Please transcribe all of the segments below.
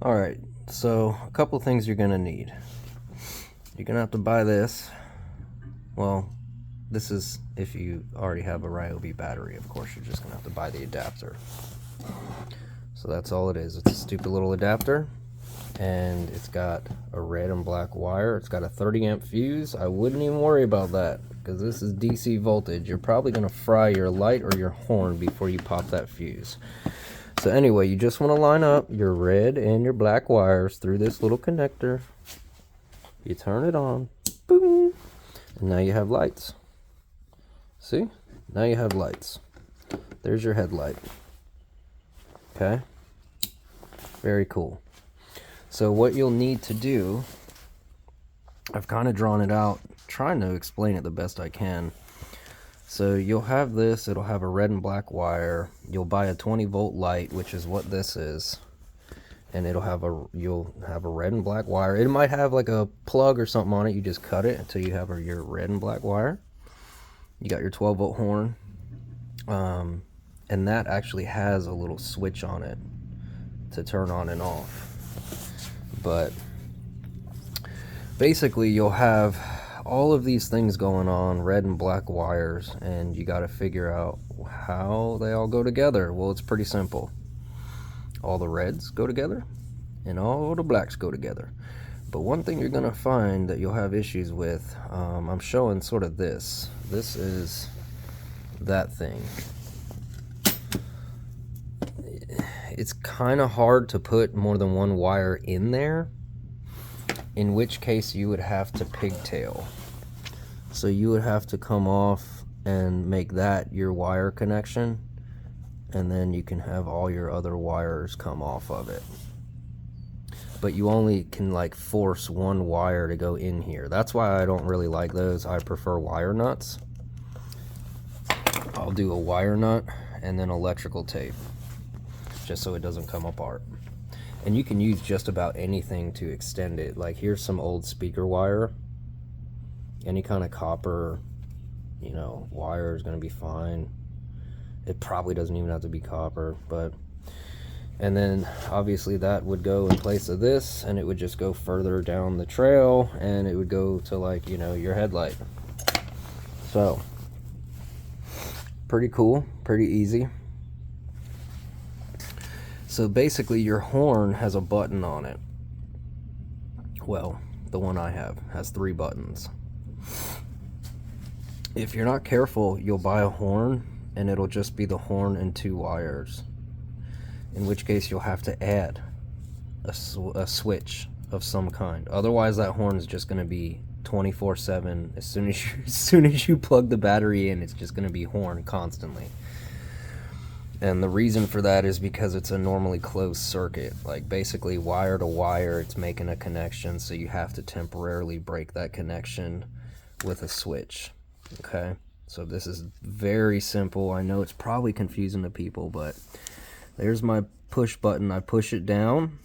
Alright, so a couple things you're gonna need. You're gonna have to buy this. Well, this is if you already have a ryobi battery. Of course, you're just gonna have to buy the adapter. So that's all it is. It's a stupid little adapter, and it's got a red and black wire. It's got a 30 amp fuse. I wouldn't even worry about that because this is DC voltage. You're probably gonna fry your light or your horn before you pop that fuse. So anyway, you just want to line up your red and your black wires through this little connector. You turn it on, boom, and now you have lights. See? Now you have lights. There's your headlight. Okay? Very cool. So what you'll need to do, I've kind of drawn it out, trying to explain it the best I can. So you'll have this, it'll have a red and black wire. You'll buy a 20-volt light, which is what this is. And you'll have a red and black wire. It might have like a plug or something on it. You just cut it until you have your red and black wire. You got your 12-volt horn. And that actually has a little switch on it to turn on and off. But basically you'll have all of these things going on, red and black wires, and you got to figure out how they all go together. Well, it's pretty simple. All the reds go together and all the blacks go together. But one thing you're gonna find that you'll have issues with, I'm showing sort of this is that thing. It's kind of hard to put more than one wire in there, in which case you would have to pigtail. So you would have to come off and make that your wire connection, and then you can have all your other wires come off of it. But you only can like force one wire to go in here. That's why I don't really like those. I prefer wire nuts. I'll do a wire nut and then electrical tape, just so it doesn't come apart. And you can use just about anything to extend it. Like here's some old speaker wire. Any kind of copper, you know, wire is going to be fine. It probably doesn't even have to be copper, but... And then obviously that would go in place of this, and it would just go further down the trail, and it would go to, like, you know, your headlight. So pretty cool, pretty easy. So basically your horn has a button on it. Well, the one I have has 3 buttons. If you're not careful, you'll buy a horn and it'll just be the horn and 2 wires, in which case you'll have to add a switch of some kind. Otherwise that horn is just going to be 24/7. As soon as you plug the battery in, it's just going to be horn constantly. And the reason for that is because it's a normally closed circuit. Like basically wire to wire, it's making a connection, so you have to temporarily break that connection with a switch. Okay, so this is very simple. I know it's probably confusing to people, but there's my push button. I push it down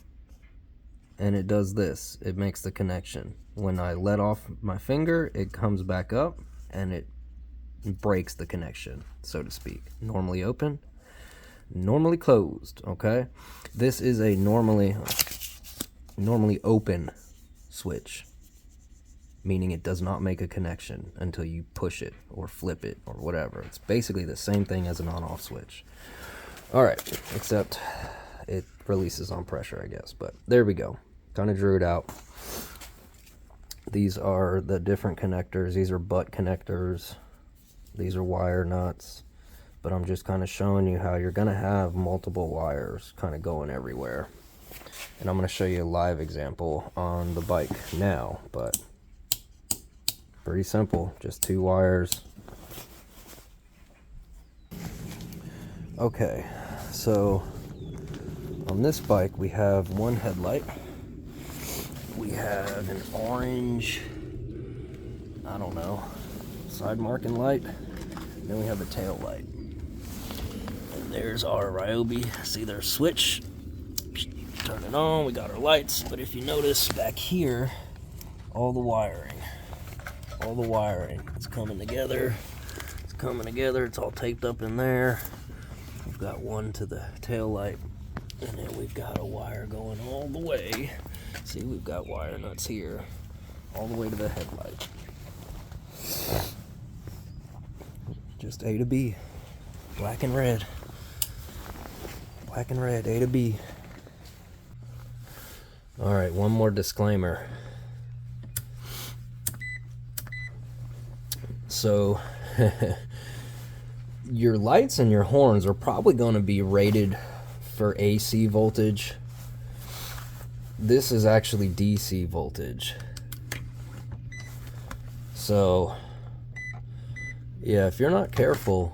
and it does this. It makes the connection. When I let off my finger, it comes back up and it breaks the connection, so to speak. Normally open, normally closed. Okay, this is a normally open switch, meaning it does not make a connection until you push it or flip it or whatever. It's basically the same thing as an on-off switch. All right, except it releases on pressure, I guess. But there we go. Kind of drew it out. These are the different connectors. These are butt connectors. These are wire nuts. But I'm just kind of showing you how you're going to have multiple wires kind of going everywhere. And I'm going to show you a live example on the bike now, but pretty simple, just 2 wires. Okay, so on this bike we have one headlight. We have an orange, I don't know, side marking light. And then we have a tail light. And there's our ryobi. See their switch. Turn it on, we got our lights. But if you notice back here, all the wiring, it's coming together. It's coming together. It's all taped up in there. We've got one to the tail light. And then we've got a wire going all the way. See, we've got wire nuts here, all the way to the headlight. Just A to B, black and red. Black and red, A to B. All right, one more disclaimer. So, your lights and your horns are probably going to be rated for AC voltage. This is actually DC voltage. So, yeah, if you're not careful,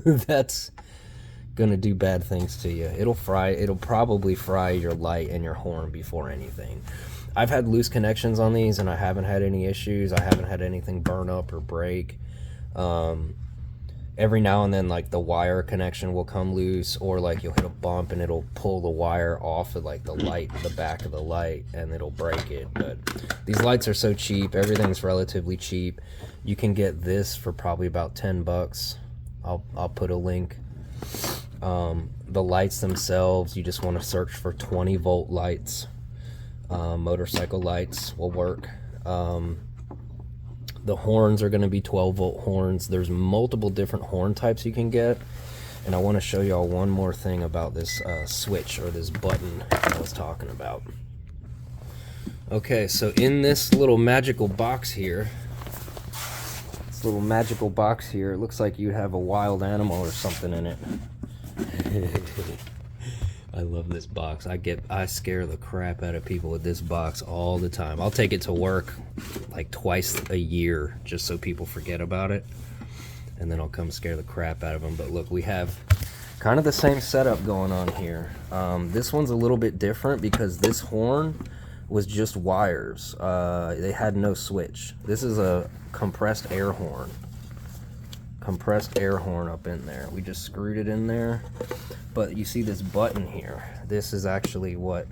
that's gonna do bad things to you. It'll probably fry your light and your horn before anything. I've had loose connections on these and I haven't had any issues. I haven't had anything burn up or break. Every now and then, like, the wire connection will come loose, or like you'll hit a bump and it'll pull the wire off of like the light, the back of the light, and it'll break it. But these lights are so cheap, everything's relatively cheap. You can get this for probably about 10 bucks. I'll put a link. The lights themselves, you just want to search for 20 volt lights. Motorcycle lights will work. The horns are going to be 12 volt horns. There's multiple different horn types you can get. And I want to show y'all one more thing about this switch, or this button I was talking about. Okay, so in this little magical box here, it looks like you have a wild animal or something in it. I love this box. I scare the crap out of people with this box all the time. I'll take it to work like twice a year just so people forget about it, and then I'll come scare the crap out of them. But look, we have kind of the same setup going on here. This one's a little bit different because this horn was just wires. They had no switch. This is a compressed air horn. Compressed air horn up in there. We just screwed it in there. But you see this button here. This is actually what,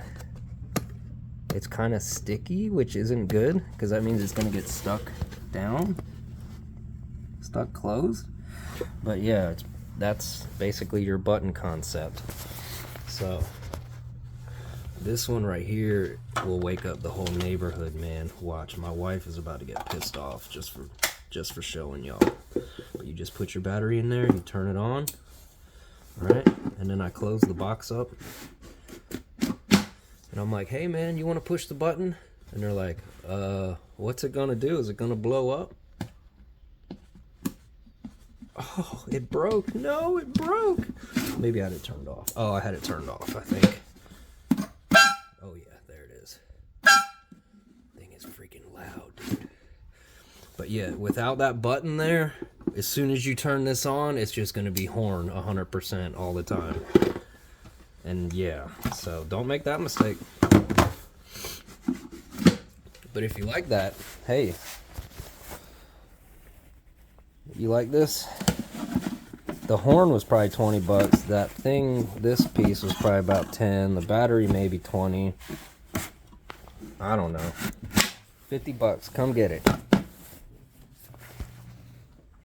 it's kind of sticky, which isn't good because that means it's going to get stuck down, stuck closed. But yeah, that's basically your button concept. So this one right here will wake up the whole neighborhood, man. Watch, my wife is about to get pissed off just for showing y'all. But you just put your battery in there, you turn it on. Alright, and then I close the box up. And I'm like, hey man, you want to push the button? And they're like, what's it gonna do? Is it gonna blow up? Oh, it broke. No, it broke. Maybe I had it turned off. Oh, I had it turned off, I think. Oh yeah, there it is. Thing is freaking loud, dude. But yeah, without that button there, as soon as you turn this on, it's just going to be horn 100% all the time. And yeah, so don't make that mistake. But if you like that, hey, you like this? The horn was probably 20 bucks. That thing, this piece was probably about 10. The battery maybe 20. I don't know. 50 bucks. Come get it.